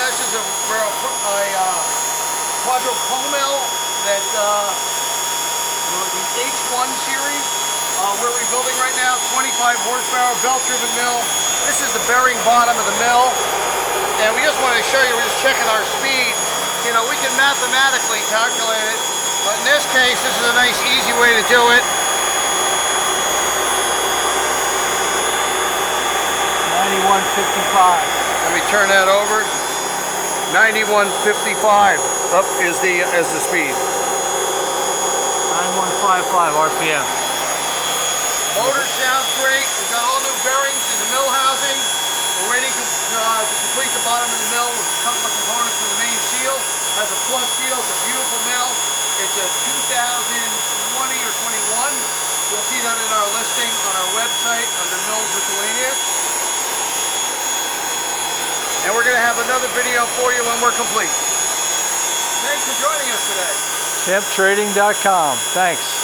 this is a Quadro Y mill that the H1 series. We're rebuilding right now, 25 horsepower belt-driven mill. This is the bearing bottom of the mill, and we just wanted to show you. We're just checking our speed. You know, we can mathematically calculate it, but in this case, this is a nice, easy way to do it. 91.55. Let me turn that over. 91.55 up is the speed. 9155 RPM. Motor sounds great. We've got all new bearings in the mill housing. We're waiting to complete the bottom of the mill with a couple of components for the main seal. It has a plus seal. It's a beautiful mill. It's a 2020 or 21. You'll see that in our listing on our website under Mills Lithuania. And we're going to have another video for you when we're complete. Thanks for joining us today. Champtrading.com. Thanks.